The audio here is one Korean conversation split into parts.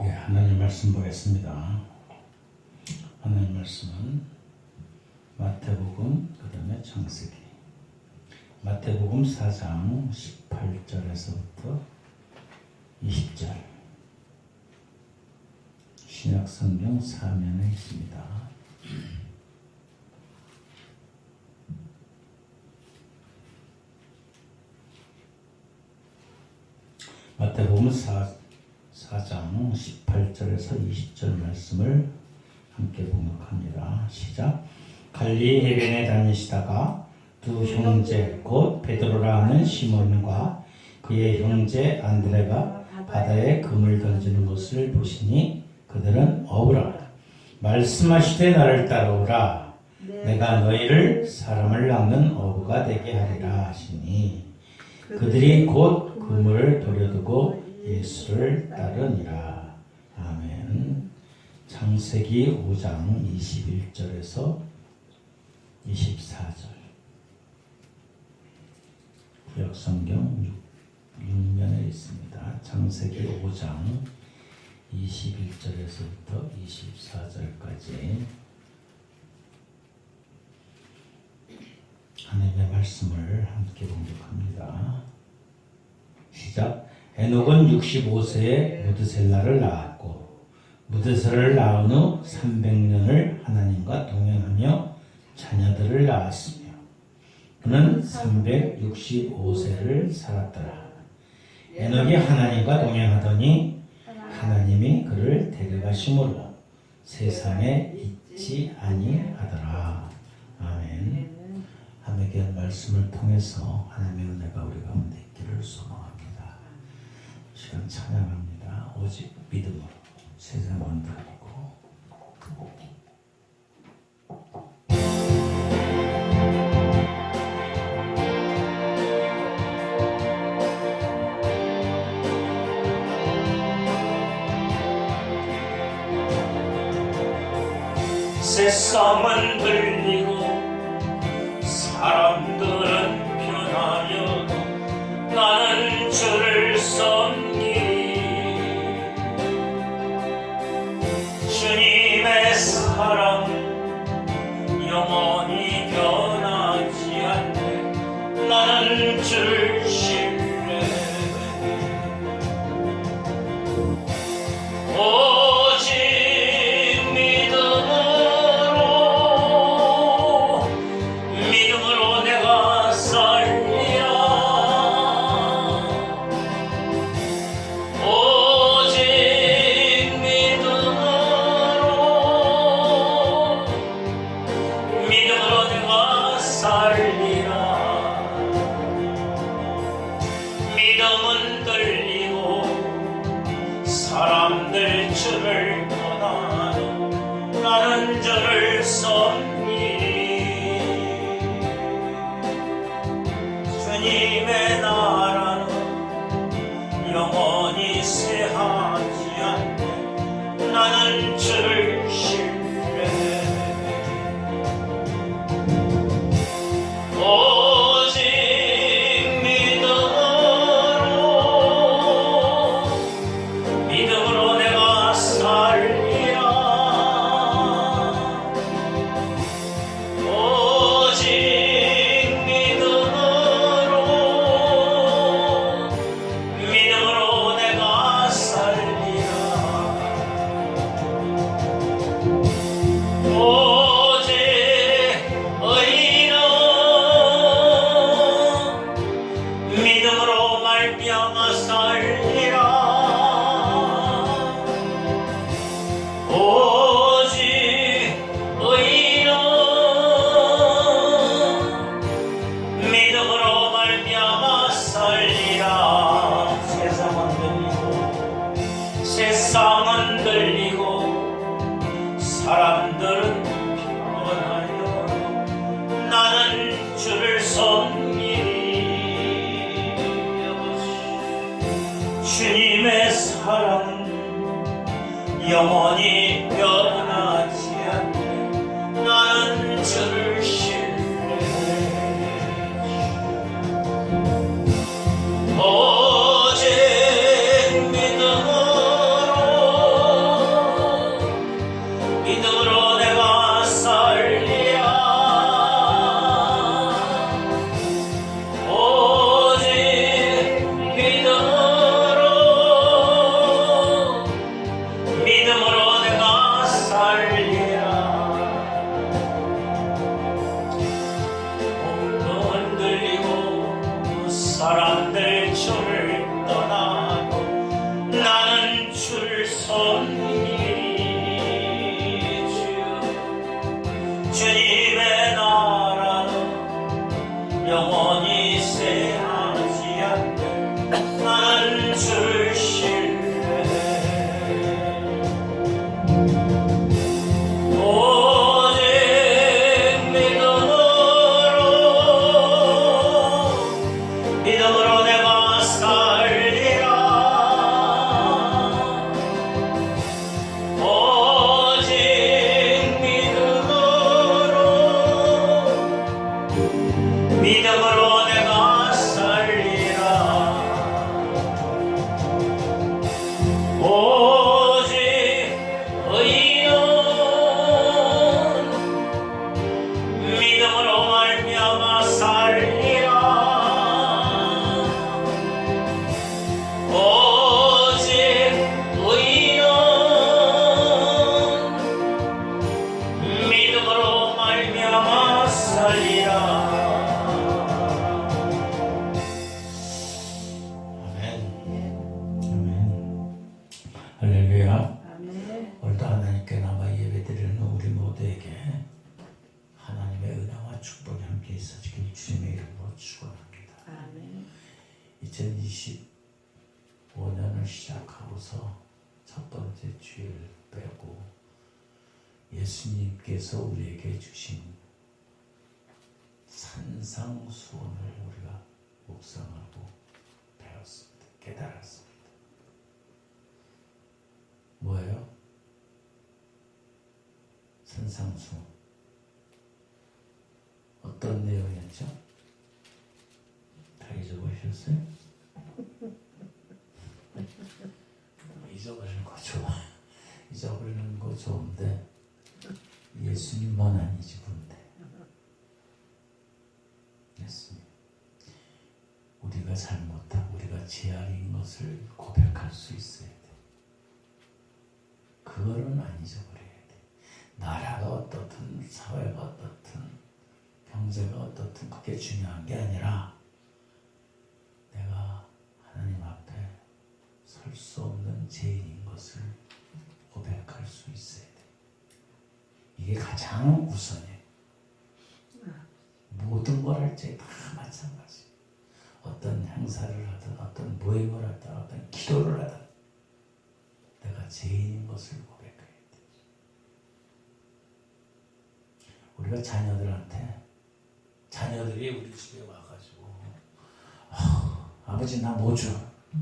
하나님 말씀 보겠습니다. 하나님 말씀은 마태복음 그 다음에 창세기, 마태복음 4장 18절에서부터 20절, 신약성경 4면에 있습니다. 마태복음 4장 18절에서 20절 말씀을 함께 봉독합니다. 시작. 갈릴리 해변에 다니시다가 두 형제 곧 베드로라 하는 시몬과 그의 형제 안드레가 바다에 금을 던지는 것을 보시니 그들은 어부라. 말씀하시되 나를 따라오라. 내가 너희를 사람을 낚는 어부가 되게 하리라 하시니 그들이 곧 그물을 돌려두고 예수를 따르니라. 아멘. 창세기 5장 21절에서 24절, 구약성경 6면에 있습니다. 창세기 5장 21절에서부터 24절까지 하나님의 말씀을 함께 공독합니다. 시작. 에녹은 65세에 무드셀라를 낳았고 무드셀라를 낳은 후 300년을 하나님과 동행하며 자녀들을 낳았으며 그는 365세를 살았더라. 에녹이 하나님과 동행하더니 하나님이 그를 데려가심으로 세상에 있지 아니하더라. 아멘. 하나님의 말씀을 통해서 하나님의 은혜가 우리 가운데 있기를 소망합니다. 시간 찬양합니다. 오직 믿음으로 세상은 다니고. 세상은 들리고 사람들은 변하여도 나는 주를 섬기리. 주님의 사랑 영원히 변하지 않네. 나는 주를 신뢰해. 오직 믿음으로 내가 살리라. 오직 믿음으로 내가 살리라. 믿음은 들리고 사람들 주를 떠나도 나는 주를 섬기리. 주님의 나라는 영원히 쇠하지 않네. 나는 주를 신뢰해. 오직 믿음으로 내가 살리라. 오직 믿음으로 내가 살리라. 오직 의인은 믿음으로 말미암아 살리라. 오직 의인은 믿음으로 말미암아 살리라. 세상은 들리고 사람들은 변하여 나는 주를 섬기리. 주님의 사랑은 영원히 변하지 않네. 나는 주를 신뢰해. 오직 믿음으로 믿음으로 말미암아 살리라. 오직 의인은 믿음으로 말미암아 살리라. 아멘. 할렐루야. 오늘도 하나님께 남아 예배드리는 우리 모두에게 하나님의 은혜와 축복이 함께 있어지길 주님의 이름으로 축원합니다. 2025년을 시작하고서 첫 번째 주일 빼고 예수님께서 우리에게 주신 산상수훈을 우리가 묵상하고 배웠습니다. 깨달았습니다. 뭐예요? 산상수훈. 어떤 내용이었죠? 다 잊어버리셨어요? 잊어버리는 거 좋아. 잊어버리는 거 좋은데 예수님만 아니지 본데. 예수님. 우리가 잘못하고 우리가 죄악인 것을 고백할 수 있어야 돼. 그거는 안 잊어버려야 돼. 나라가 어떻든 사회가 어떻든 경제가 어떻든 그게 중요한 게 아니라 내가 하나님 앞에 설 수 없는 죄인인 것을 고백할 수 있어야 돼. 이게 가장 우선이에요. 모든 걸 할 때 다 마찬가지. 어떤 행사를 하든 어떤 모임을 하든 어떤 기도를 하든 내가 죄인인 것을 고백해야 돼. 우리가 자녀들이 우리 집에 와가지고 아버지 나 뭐 줘?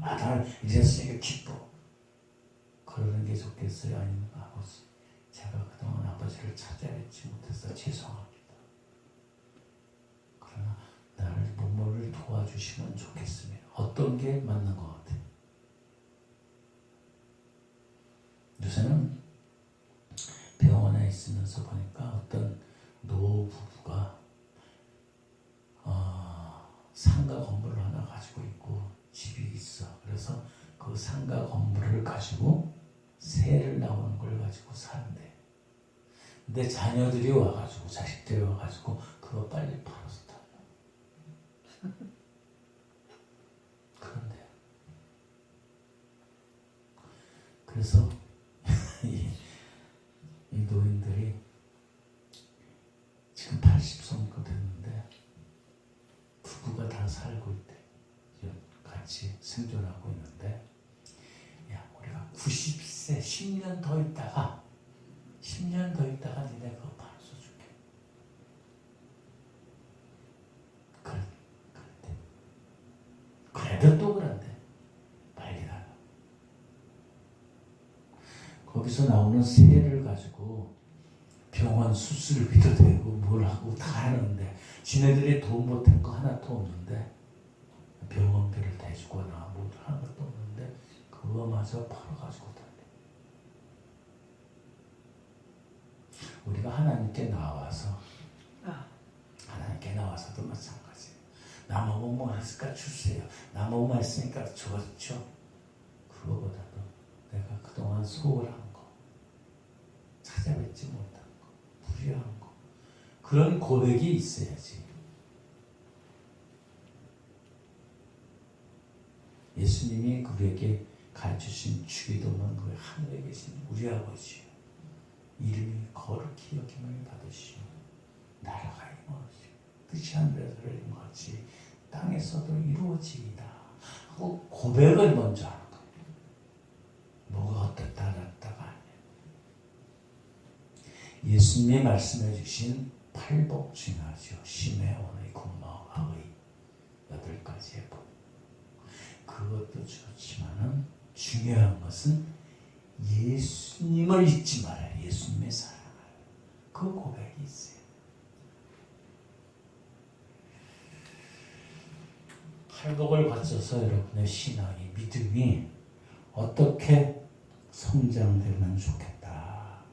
나 이랬으니까 기뻐. 그러는 게 좋겠어요? 아니면 아버지 제가 그동안 아버지를 찾아뵙지 못해서 죄송합니다. 그러나 나를 뭐뭐를 도와주시면 좋겠습니다. 어떤 게 맞는 것 같아요? 요새는 병원에 있으면서 보니까 어떤 노 부부가 상가 건물을 하나 가지고 있고 집이 있어. 그래서 그 상가 건물을 가지고 세를 나오는 걸 가지고 산대. 근데 자녀들이 와가지고 자식들이 와가지고 그거 빨리 팔아서 타. 그런데 그래서 이 노인들이 지금 80som가 됐는데 부부가 다 살고 있대. 같이 생존하고 있는데 야 우리가 90세 10년 더 있다가 니네 그거 팔아서 줄게. 그랬대. 그래도 또 그런데 빨리 가라. 거기서 나오는 세를 가지고 병원 수술비도 되고 뭘 하고 다 하는데 지네들이 돈 못한 거 하나도 없는데 병원비를 대주거나 뭐 하는 것도 없는데 그거마저 팔아가지고 달래. 우리가 하나님께 나와서도 마찬가지예요. 나 뭐 했을까 주세요. 나 뭐만 했으니까 주었죠. 그거보다도 내가 그동안 소홀한 거, 찾아뵙지 못한 거, 불의한 거, 그런 고백이 있어야지. 예수님이 그에게 가르치신 주기도는 그 하늘에 계신 우리 아버지요 이름이 거룩히 여김을 받으시오 나라가 임하시오 뜻이 하늘에서 이루어진 것 같이 땅에서도 이루어지이다 하고 고백을 먼저 하는 거예요. 뭐가 어떻다 낫다가 아니에요. 예수님이 말씀해 주신 팔복 중요하죠. 시메온의 군마의 8가지의 복. 그것도 좋지만은 중요한 것은 예수님을 잊지 말아요. 예수님의 사랑을. 그 고백이 있어요. 팔복을 거쳐서 여러분의 신앙이 믿음이 어떻게 성장되면 좋겠다라고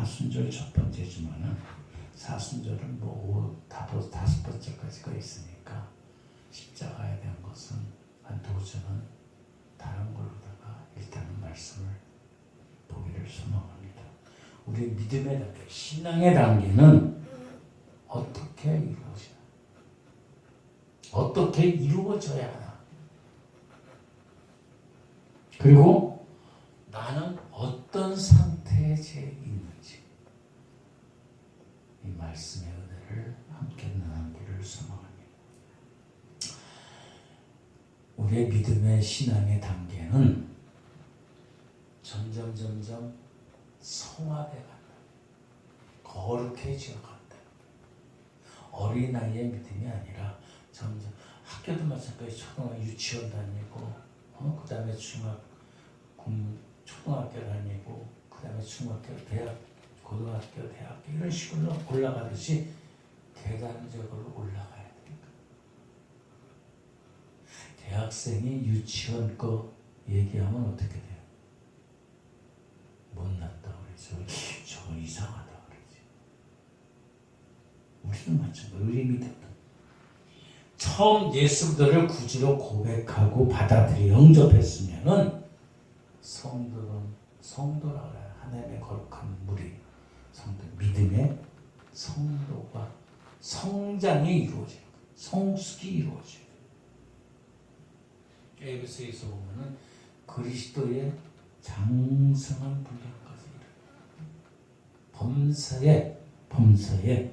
사순절 첫 번째지만은 사순절은 뭐 다섯 번째까지가 있으니까 십자가에 대한 것은 한 도전은 다른 걸로다가 일단은 말씀을 보기를 소망합니다. 우리 믿음의 단계, 신앙의 단계는 어떻게 이루어지나? 어떻게 이루어져야 하나? 그리고 나는 어떤 상태에 있는지 이 말씀의 은혜를 함께 나누기를 소망합니다. 우리의 믿음의 신앙의 단계는 점점 성화돼 간다. 거룩해져 간다. 어린아이의 믿음이 아니라 점점 학교도 마찬가지 초등학교 유치원 다니고 그 다음에 초등학교 다니고 그 다음에 중학교, 대학, 고등학교, 대학교 이런 식으로 올라가듯이 계단적으로 올라가야 됩니다. 대학생이 유치원 거 얘기하면 어떻게 돼요? 못났다 그러죠. 저거 이상하다 그러지. 우리도 마찬가지로 우리 믿음도 처음 예수 그리스도를 구주로 고백하고 받아들여 영접했으면은 성도라 그래요. 하나님의 거룩한 무리 성도, 믿음의 성도가 성장이 이루어져요. 성숙이 이루어져요. 에베소에서 보면은 그리스도의 장성한 분량까지 범사에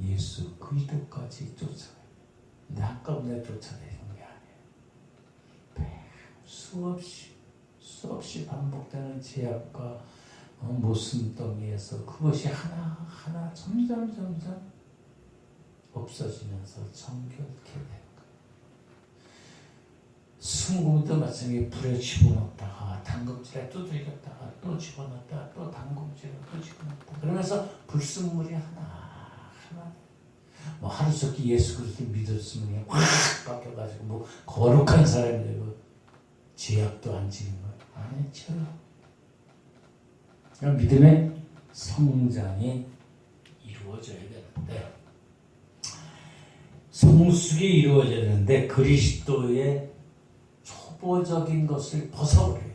예수 그리스도까지 쫓아가요. 근데 한꺼번에 쫓아내는 게 아니에요. 수없이 반복되는 제약과 모순덩이에서 그것이 하나하나 점점 없어지면서 정결케 되는 거예요. 순금도 마찬가지로 불에 집어넣다가 담금질에 두들겼다가 또 집어넣다가 또 담금질에 또 집어넣다가 그러면서 불순물이 하나 뭐 하루속히 예수 그리스도 믿었으면 확 바뀌어가지고 뭐 거룩한 사람이 되고 제약도 안 지는 거예요. 아니죠. 그럼 믿음의 성장이 이루어져야 되는데 성숙이 이루어져야 되는데 그리스도의 초보적인 것을 벗어버려야 돼요.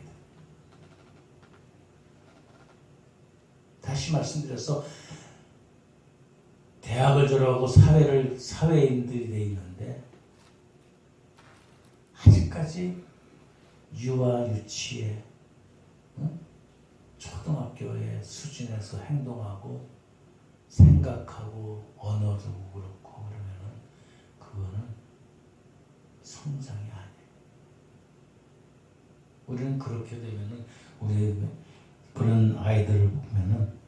다시 말씀드려서 대학을 졸업하고 사회인들이 돼 있는데 아직까지 유아 유치에 초등학교의 수준에서 행동하고 생각하고 언어도 그렇고 그러면은 그거는 성장이 아니에요. 우리는 그렇게 되면은 우리 그런 아이들을 보면은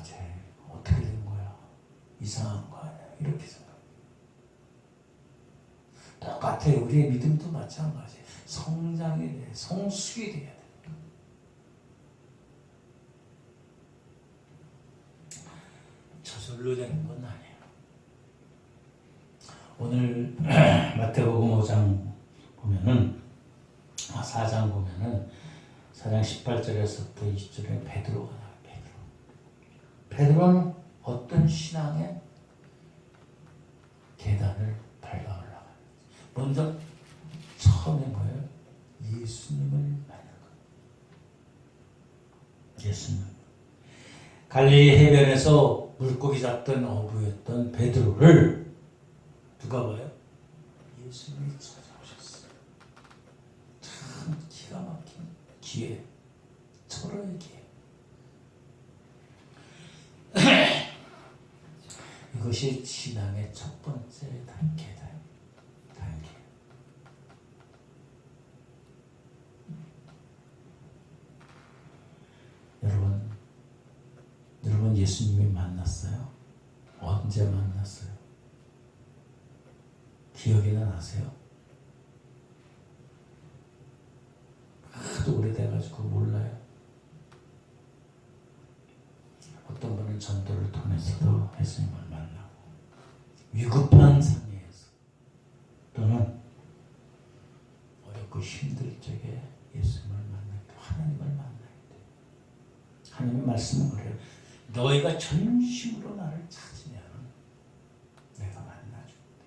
쟤 어떻게 된 거야? 이상한 거 아니야? 이렇게 생각해요. 똑같아요. 우리의 믿음도 마찬가지예요. 성장이 돼, 성숙이 돼야 돼. 저절로 되는 건 아니에요. 오늘 마태복음 5장 보면은 4장 보면은 4장 18절에서부터 20절에 베드로가 나와요. 베드로는 어떤 신앙의 계단을 밟아 올라가요. 먼저 처음에 뭐예요? 예수님을 만난 거예요. 예수님. 갈릴리 해변에서 물고기 잡던 어부였던 베드로를 누가 봐요? 예수님이 찾아오셨어요. 참 기가 막힌 기회, 철호의 기회. 이것이 신앙의 첫 번째 단계다. 여러분 예수님이 만났어요? 언제 만났어요? 기억이나 나세요? 하도 오래돼가지고 몰라요. 어떤 분은 전도를 통해서도 예수님을 만나고 위급한 상황에서 또는 어렵고 힘들 적에 예수님을 만날 때 하나님을 만나야 돼. 하나님의 말씀은 그래요. 너희가 전심으로 나를 찾으면 내가 만나줄 때.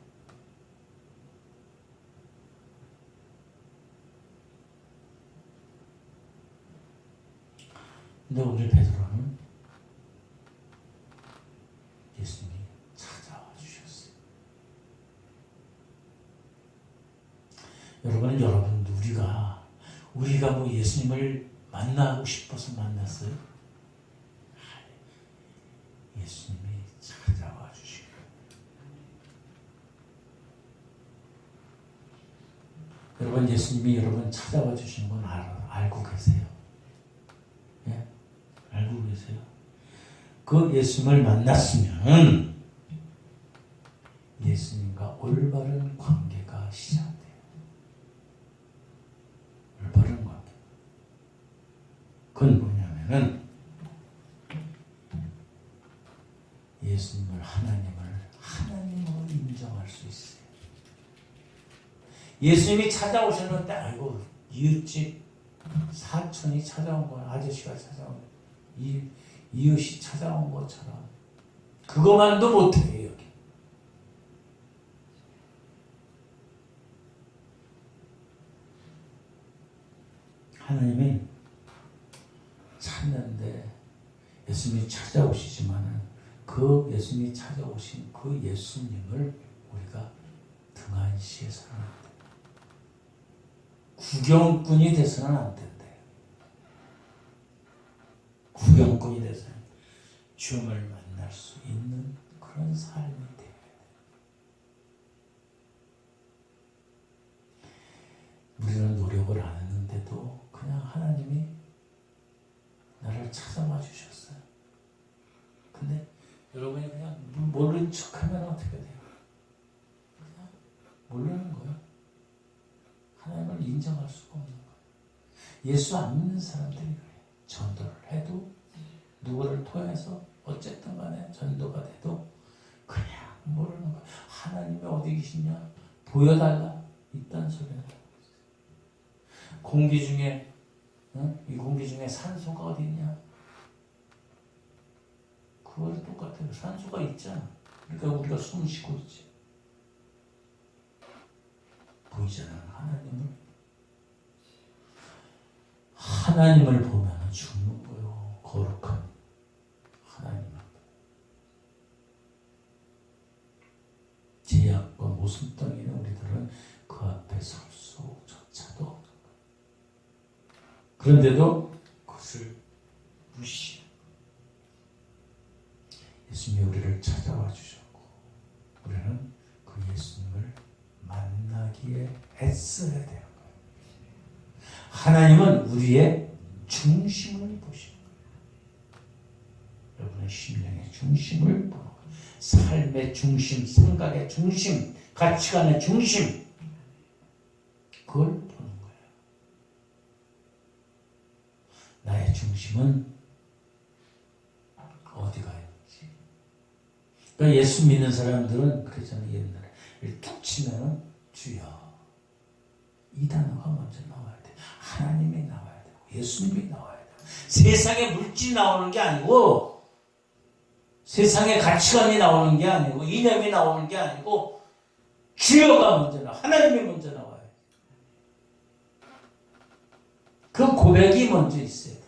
근데 오늘 베드로는 예수님이 찾아와 주셨어요. 여러분 우리가 뭐 예수님을 만나고 싶어서 만났어요? 예수님이 찾아와 주시고 여러분 예수님이 여러분 찾아와 주시는 건 알고 계세요? 예? 알고 계세요? 그 예수님을 만났으면 예수님과 올바른 관계가 시작돼요. 올바른 관계. 그건 뭐냐면은 예수님을 하나님으로 인정할 수 있어요. 예수님이 찾아오셨는데 아이고 이웃집 사촌이 찾아온 거야. 아저씨가 찾아온 거야. 이웃이 찾아온 것처럼 그것만도 못해요. 여기 하나님이 찾는데 예수님이 찾아오시지만은 그 예수님이 찾아오신 그 예수님을 우리가 등한시해서는 안 돼. 구경꾼이 돼서는 안 된대요. 구경꾼이 돼서는 주님을 만날 수 있는 그런 삶이 돼요. 우리는 노력을 안 했는데도 그냥 하나님이 나를 찾아와 주셨어요. 근데 여러분이 그냥 모르는 척하면 어떻게 돼요? 그냥 모르는 거예요. 하나님을 인정할 수가 없는 거예요. 예수 안 믿는 사람들이 그래요. 전도를 해도 누구를 통해서 어쨌든 간에 전도가 돼도 그냥 모르는 거예요. 하나님이 어디 계시냐? 보여달라. 이딴 소리를 하고 있어요. 공기 중에 이 공기 중에 산소가 어디 있냐? 그거랑 똑같아요. 산소가 있잖아. 그러니까 우리가 숨 쉬고 있지. 보이잖아. 하나님을 보면 죽는 거요. 거룩한 하나님 앞에. 제약과 모순덩이는 우리들은 그 앞에 설 수조차도 없는 거예요. 그런데도 그것을 무시해. 예수님이 우리를 찾아와 주셨고 우리는 그 예수님을 만나기에 애써야 되는 거예요. 하나님은 우리의 중심을 보시는 거예요. 여러분의 심령의 중심을 보는 거예요. 삶의 중심, 생각의 중심, 가치관의 중심 그걸 보는 거예요. 나의 중심은 어디가 있는지. 그러니까 예수 믿는 사람들은 그랬잖아요. 옛날에 툭 치면은 주여 이 단어가 먼저 나와야 돼. 하나님이 나와야 되고 예수님이 나와야 되고 세상에 물질이 나오는 게 아니고 세상의 가치관이 나오는 게 아니고 이념이 나오는 게 아니고 주여가 먼저 나와. 하나님이 먼저 나와요. 그 고백이 먼저 있어야 돼요.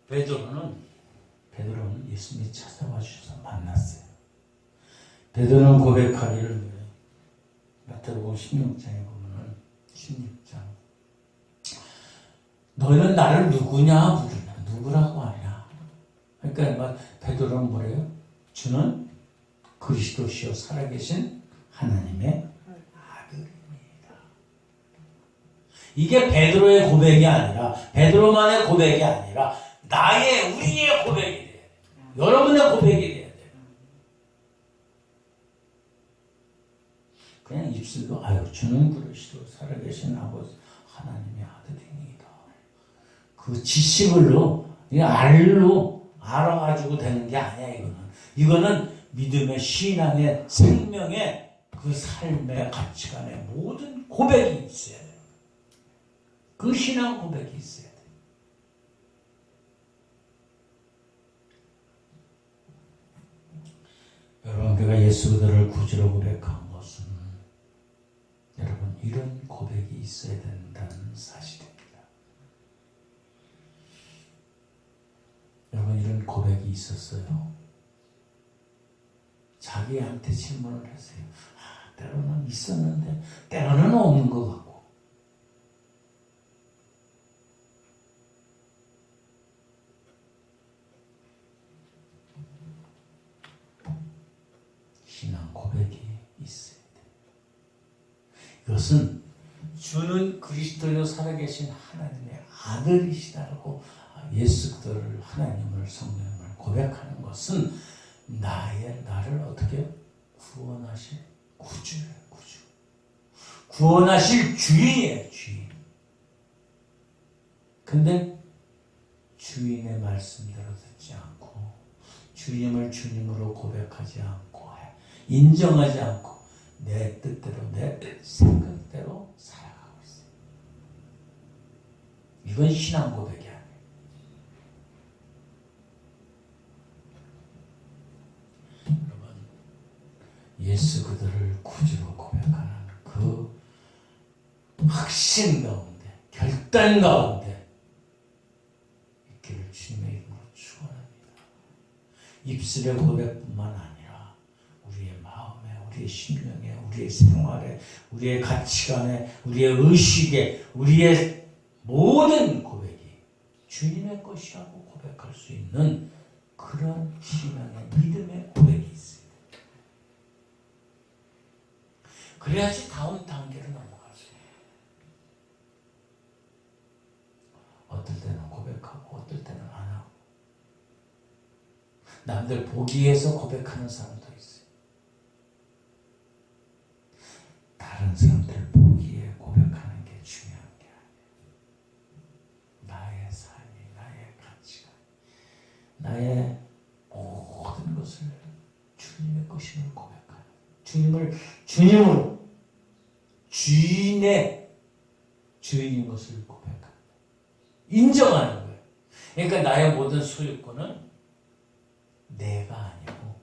베드로는 예수님이 찾아와 주셔서 만났어요. 베드로는 고백하기를 마태복음 16장에 보면은 16장 너희는 나를 누구냐 부르냐 누구라고 하냐. 그러니까 베드로는 뭐래요? 주는 그리스도시요 살아계신 하나님의 아들입니다. 이게 베드로의 고백이 아니라 베드로만의 고백이 아니라 우리의 고백이 돼요. 여러분의 고백이 돼요. 그냥 입술로 주는 그리스도 살아계신 아버지 하나님의 아들이니이다. 그 지식으로 알로 알아가지고 되는 게 아니야. 이거는 믿음의 신앙의 생명의 그 삶의 가치관의 모든 고백이 있어야 돼요. 그 신앙 고백이 있어야 돼. 여러분, 우리가 예수 그들을 구주로 고백한 것은 여러분 이런 고백이 있어야 된다는 사실입니다. 여러분 이런 고백이 있었어요. 자기한테 질문을 했어요. 때로는 있었는데 때로는 없는 것 같고. 신앙 고백이 있어야 돼. 이것은 주는 그리스도로 살아계신 하나님의 아들이시다라고 예수 그들을 하나님을 성령을 고백하는 것은 나를 어떻게 구원하실 구주예요. 구주. 구원하실 주인이에요. 주인. 근데 주인의 말씀대로 듣지 않고 주님을 주님으로 고백하지 않고 인정하지 않고 내 뜻대로 내 생각대로 살아가고 있어요. 이건 신앙 고백이 아니에요. 여러분, 예수 그들을 구주로 고백하는 그 확신 가운데, 결단 가운데 있기를 주님의 이름으로 축원합니다. 입술의 고백뿐만 아니라 우리의 마음에, 우리의 심령에, 우리의 생활에, 우리의 가치관에, 우리의 의식에, 우리의 모든 고백이 주님의 것이라고 고백할 수 있는 그런 신앙의 믿음의 고백이 있습니다. 그래야지 다음 단계로 넘어갈 수 있어요. 어떨 때는 고백하고 어떨 때는 안 하고 남들 보기 위해서 고백하는 사람도 있어요. 다른 사람들 보기에 고백하는 게 중요한 게 아니에요. 나의 삶이, 나의 가치가, 나의 모든 것을 주님의 것임을 고백하는, 주님을 주님으로 주인의 주인인 것을 고백하는, 인정하는 거예요. 그러니까 나의 모든 소유권은 내가 아니고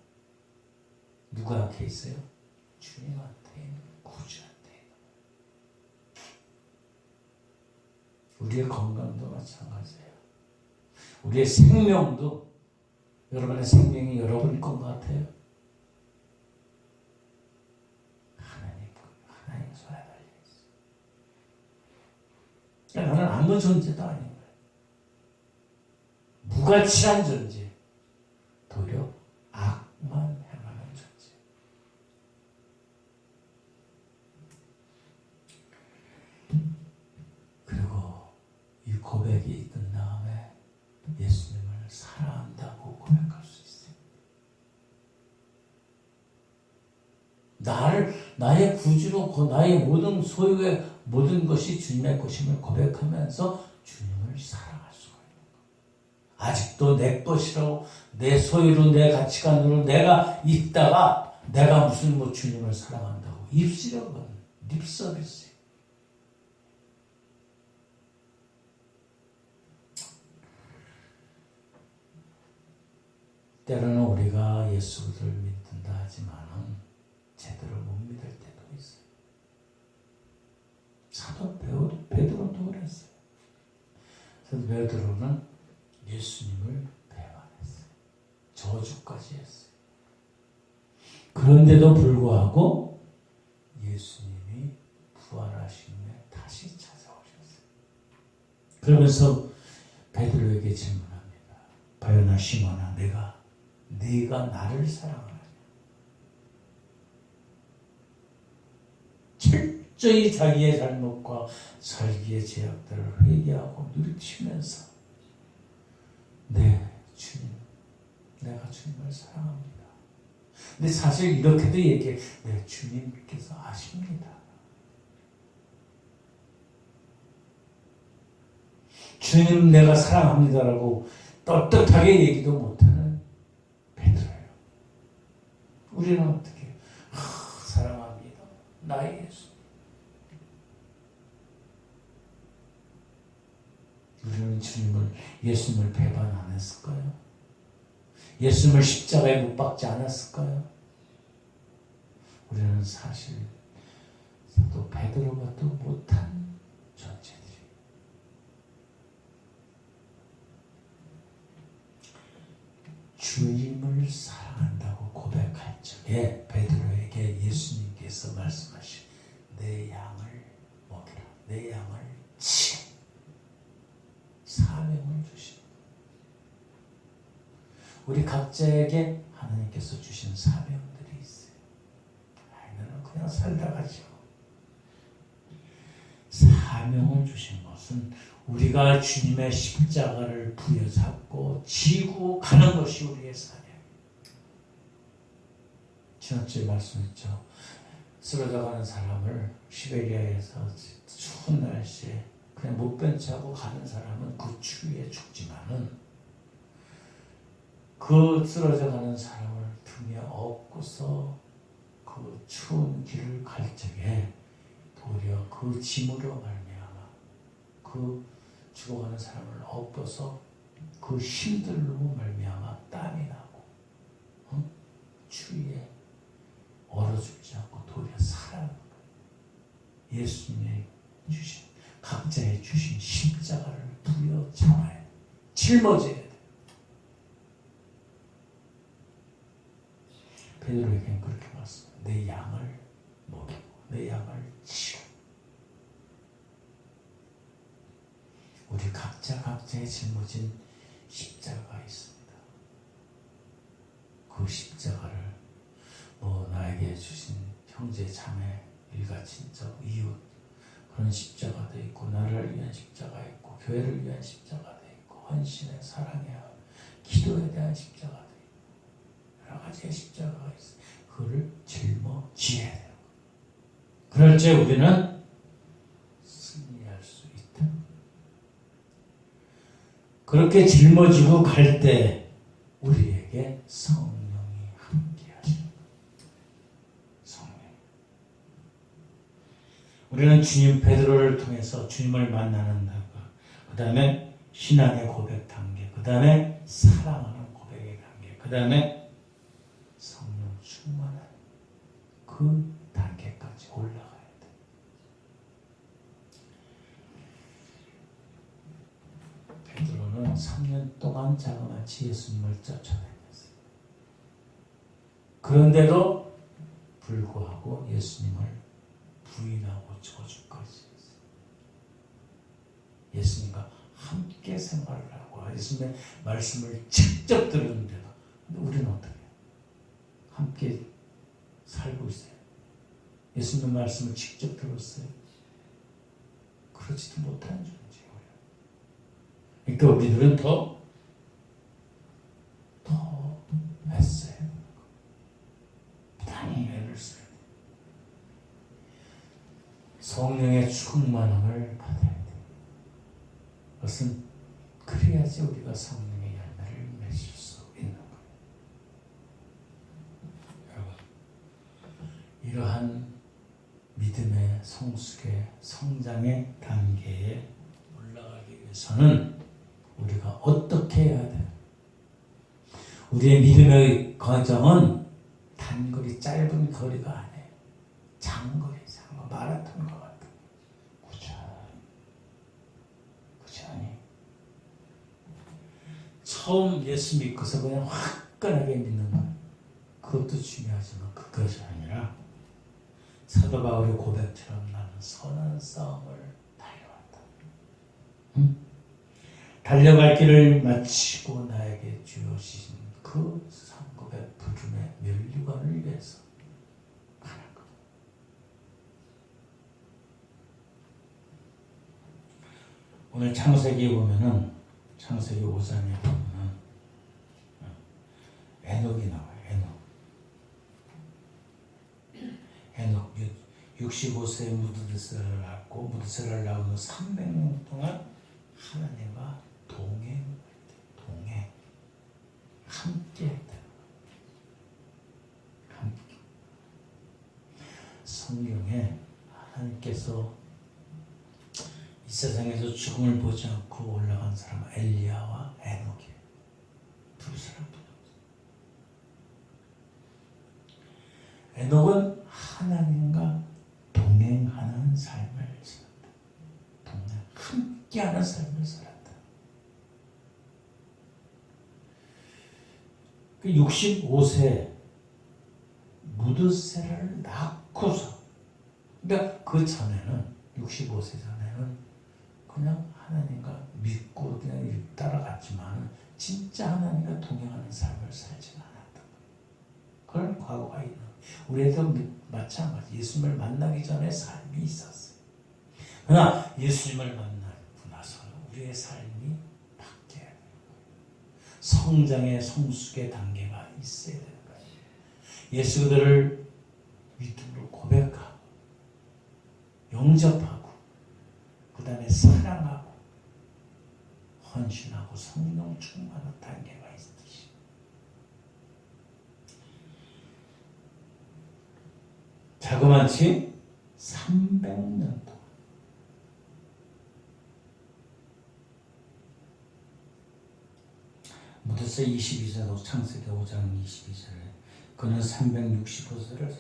누구한테 있어요? 주님한테 있는, 구주한테 있는. 우리의 건강도 마찬가지예요. 우리의 생명도, 여러분의 생명이 여러분 것 같아요. 하나님 손에 달려있어요. 나는 아무 존재도 아닌 거예요. 무가치한 존재. 도리어 악만 행하는 존재. 그리고 이 고백이 있던 다음에 예수님을 사랑한다고 고백할 수 있어요. 나의 구주로 나의 모든 소유의 모든 것이 주님의 것임을 고백하면서 주님을 사랑할 수가 있는 거예요. 아직도 내 것이라고, 내 소유로, 내 가치관으로 내가 있다가 내가 무슨 주님을 사랑한다고 입시려고 립서비스. 때로는 우리가 예수를 믿는다 하지만은 제대로 못 믿을 때도 있어요. 사도 베드로도 그랬어요. 사도 베드로는 예수님을 배반했어요. 저주까지 했어요. 그런데도 불구하고 예수님이 부활하신 후에 다시 찾아오셨어요. 그러면서 베드로에게 질문합니다. 바요나 시몬아, 네가 나를 사랑하느냐? 철저히 자기의 잘못과 살기의 죄악들을 회개하고 누리치면서 네, 주님, 내가 주님을 사랑합니다. 근데 사실 이렇게도 얘기해. 네, 주님께서 아십니다. 주님 내가 사랑합니다라고 떳떳하게 얘기도 못하는 베드로예요. 우리는 어떻게 사랑합니다. 나의 예수. 우리는 예수님을 배반 안 했을까요? 예수님을 십자가에 못 박지 않았을까요? 우리는 사실 또 베드로가 또 못한 존재들이. 주님을 사랑한다고 고백할 적에 베드로에게 예수님께서 말씀하신 내 양을 먹이라, 내 양을 치라, 사명을 주신. 우리 각자에게 하나님께서 주신 사명들이 있어요. 나는 그냥 살다 가죠. 사명을 주신 것은 우리가 주님의 십자가를 부여잡고 지고 가는 것이 우리의 사명이에요. 지난주에 말씀했죠. 쓰러져 가는 사람을 시베리아에서 추운 날씨에 그냥 목변치하고 가는 사람은 그 추위에 죽지만은 그 쓰러져 가는 사람을 등에 업고서 그 추운 길을 갈 적에 도리어 그 짐으로 말미암아 그 죽어가는 사람을 업어서 그 힘들로 말미암아 땀이 나고 추위에 얼어 죽지 않고 도리어 살아가는 거예요. 예수님이 주신 각자의 주신 십자가를 부여잡아야 돼. 짊어져야 돼. 베드로에게는 그렇게 말씀합니다. 내 양을 먹이고 내 양을 치고. 우리 각자의 짊어진 십자가가 있습니다. 그 십자가를 나에게 주신 형제 자매 일가 친척 이웃 그런 십자가도 있고 나를 위한 십자가 있고 교회를 위한 십자가도 있고 헌신의 사랑의 기도에 대한 십자가도 있고 여러 가지의 십자가가 있어요. 그를 짊어져야 돼요. 그럴 때 우리는 승리할 수 있다. 그렇게 짊어지고 갈 때 우리에게 성령이 함께 하십니다. 성령. 우리는 주님 베드로를 통해서 주님을 만나는 단계, 그 다음에 신앙의 고백 단계, 그 다음에 사랑하는 고백의 단계, 그 다음에 성령 충만한 그 단계까지 올라가야 돼. 베드로는 3년 동안 자그마치 예수님을 쫓아다녔어요. 그런데도 불구하고 예수님을 부인하고 저주까지 했어요. 예수님과 함께 생활을 하고 예수님의 말씀을 직접 들었는데도 근데 우리는 어떻게 해요? 함께 살고 있어요. 예수님의 말씀을 직접 들었어요. 그렇지도 못하는 존재예요. 그러니까 우리들은 더 애써야 돼요. 많이 애를 써야 돼요. 성령의 충만함을 받아야 돼요. 그것은 그래야지 우리가 성령의 열매를 맺을 수 있는 거예요. 여러분, 이러한 믿음의 성숙의 성장의 단계에 올라가기 위해서는 우리가 어떻게 해야 돼요? 우리의 믿음의 과정은 단거리, 짧은 거리가 아니에요. 장거리, 마라톤과 같은 꾸준히 처음 예수 믿고서 그냥 화끈하게 믿는 것 그것도 중요하지만 그것이 아니라 사도 바울의 고백처럼 나는 선한 싸움을 달려왔다. 달려갈 길을 마치고 나에게 주어지신 그 상급의 부름의 면류관을 위해서 가는 것. 오늘 창세기에 보면은 창세기 5장에 보면은 에녹이 나와요. 에녹 65세에 무드셀라를 낳고 무드셀라를 낳은 후 300년 동안 하나님과 동행 함께 했다. 함께. 성경에 하나님께서 이 세상에서 죽음을 보지 않고 올라간 사람은 엘리야와 에녹이에요. 두 사람뿐이 없어요. 에녹은 하나님과 동행하는 삶을 살았다. 함께하는 삶을 살았다. 65세 무드세라를 낳고서, 그러니까 그 전에는 65세 전에는 그냥 하나님과 믿고 그냥 따라갔지만 진짜 하나님과 동행하는 삶을 살지 않았던 거예요. 그런 과거가 있는 거예요. 우리도 마찬가지. 예수님을 만나기 전에 삶이 있었어요. 그러나 예수님을 만나고 나서 우리의 삶이 바뀌어야 돼요. 성장의 성숙의 단계가 있어야 되는 거예요. 예수 그들을 믿음으로 고백하고 영접하고 그 다음에 사랑하고 헌신하고 성령 충만한 단계가 있듯이 자그마치 300년 동안 무드세 22절로 창세기 5장 22절에 그는 365세를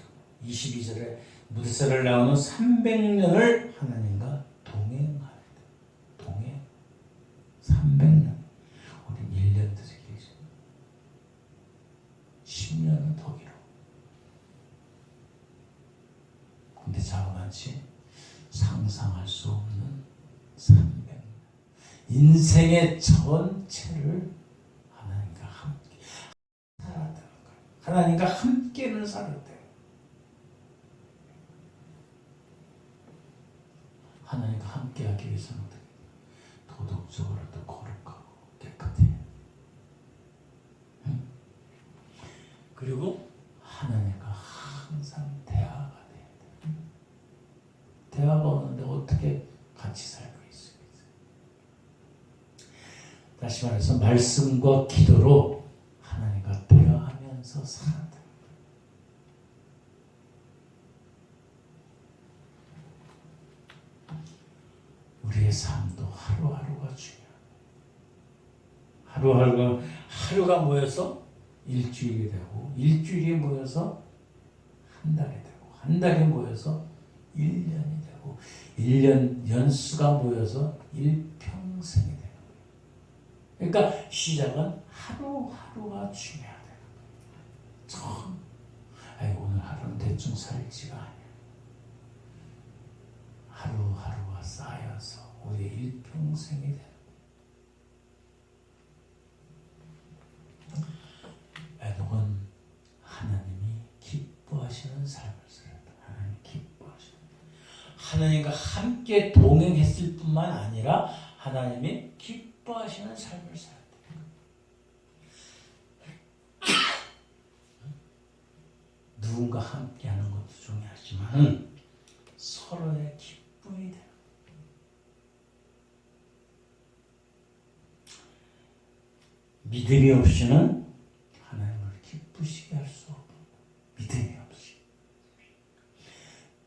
22절에 무드세를 낳은 후 300년을 하나님과 동행하였다. 동행 300년. 우린 1년 더 길죠. 10년은 더 길어. 근데 자그마치 상상할 수 없는 300년. 인생의 전체를 하나님과 함께 살았다는 거예요. 하나님과 함께는 살았대요. 하나님과 함께하기 위해서는 도덕적으로도 거룩하고 깨끗해요. 그리고 하나님과 항상 대화가 돼야 돼요. 대화가 없는데 어떻게 같이 살고 있습니까? 다시 말해서 말씀과 기도로 하나님과 대화하면서 살아야 돼요. 우리의 삶도 하루하루가 중요해요. 하루가 모여서 일주일이 되고, 일주일이 모여서 한 달이 되고, 한 달이 모여서 1년이 되고, 1년 연수가 모여서 일평생이 되는 거예요. 그러니까 시작은 하루하루가 중요하다. 참, 오늘 하루는 대충 살지가 아니야. 하루하루가 쌓여서 우리의 일평생이 되는 거예요. 에녹은 하나님이 기뻐하시는 삶을 살았다. 하나님 기뻐하시는. 하나님과 함께 동행했을 뿐만 아니라 하나님이 기뻐하시는 삶을 살았다. 누군가 함께하는 것도 중요하지만 서로의 기쁨이 되는. 믿음이 없이는 하나님을 기쁘시게 할 수 없는 믿음이 없이.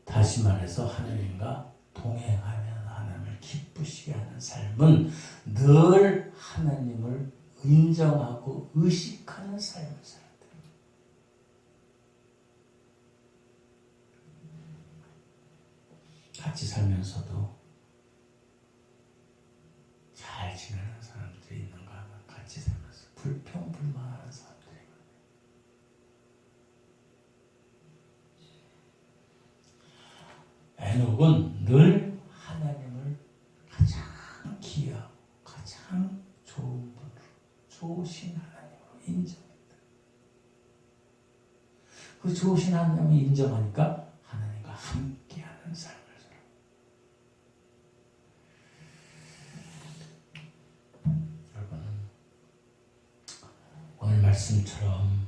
다시 말해서 하나님과 동행하면 하나님을 기쁘시게 하는 삶은 늘 하나님을 인정하고 의식하는 삶을 살아야 돼요. 같이 살면서도 잘 지내는 사람들이 있는가 하면 같이 살면서 불평불만하는 사람들이 많아요. 에녹은 늘 하나님을 가장 귀하고 가장 좋은 분으로, 좋으신 하나님으로 인정했다. 그 좋으신 하나님을 인정하니까 하나님과 함께하는 삶을 살아요. 여러분, 오늘 말씀처럼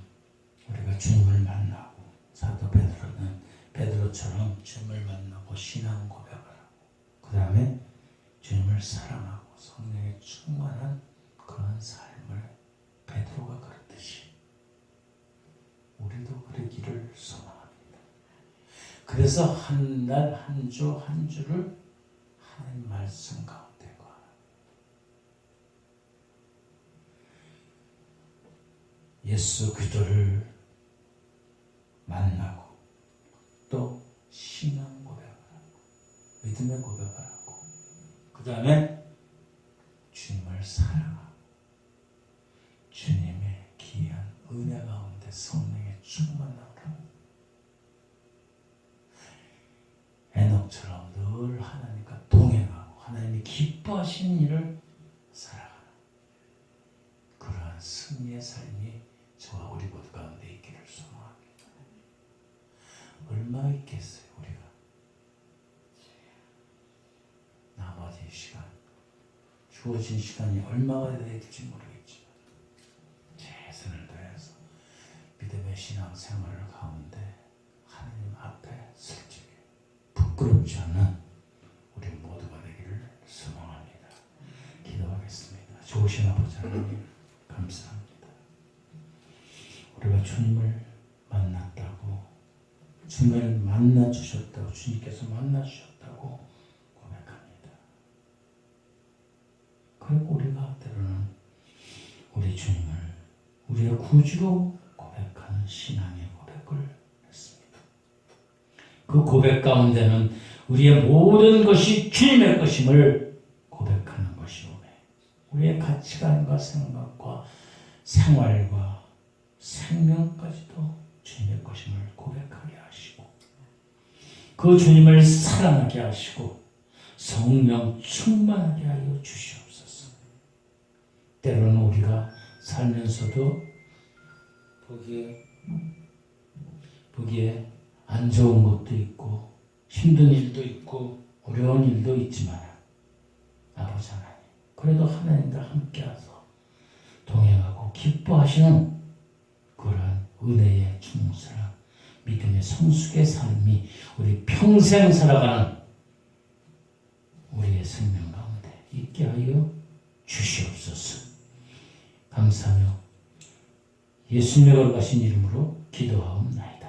우리가 주님을 만나고, 사도 베드로는 베드로처럼 주님을 만나고 신앙 고백을 하고, 그 다음에 주님을 사랑하고 성령에 충만한 그런 삶을 베드로가 그랬듯이 우리도 그러기를 소망합니다. 그래서 한 날 한 주 한 주를 하나님 말씀 가운데가 예수 그리스도를 만나고 또 신앙 고백을 하고 믿음의 고백을 하고 그 다음에 주님을 사랑하고 주님의 귀한 은혜 가운데 성령의 충만함으로 에녹처럼 늘 하나님과 동행하고 하나님이 기뻐하시는 일을 살아가는 그러한 승리의 삶이 저와 우리 모두 가운데 있기를 소망합니다. 얼마 있겠어요 우리가 나머지 시간 주어진 시간이 얼마가 될지 모르겠지만 최선을 다해서 믿음의 신앙생활 가운데 하나님 앞에 쓸 적에 부끄럽지 않은 우리 모두가 되기를 소망합니다. 기도하겠습니다. 좋으신 아버지 하나님 감사합니다. 우리가 주님을 만났다고 주님을 만나주셨다고 주님께서 만나주셨다고 고백합니다. 그리고 우리가 때로는 우리 주님을 우리의 구주로 고백하는 신앙의 고백을 했습니다. 그 고백 가운데는 우리의 모든 것이 주님의 것임을 고백하는 것이오매 우리의 가치관과 생각과 생활과 생명까지도 주님의 것임을 고백하게 하시고 그 주님을 사랑하게 하시고 성령 충만하게 하여 주시옵소서. 때로는 우리가 살면서도 보기에 안 좋은 것도 있고 힘든 일도 있고 어려운 일도 있지만 아버지 하나님 그래도 하나님과 함께하서 동행하고 기뻐하시는 그런 은혜의 충성한 믿음의 성숙의 삶이 우리 평생 살아가는 우리의 생명 가운데 있게 하여 주시옵소서. 감사하며 예수님의 거룩하신 이름으로 기도하옵나이다.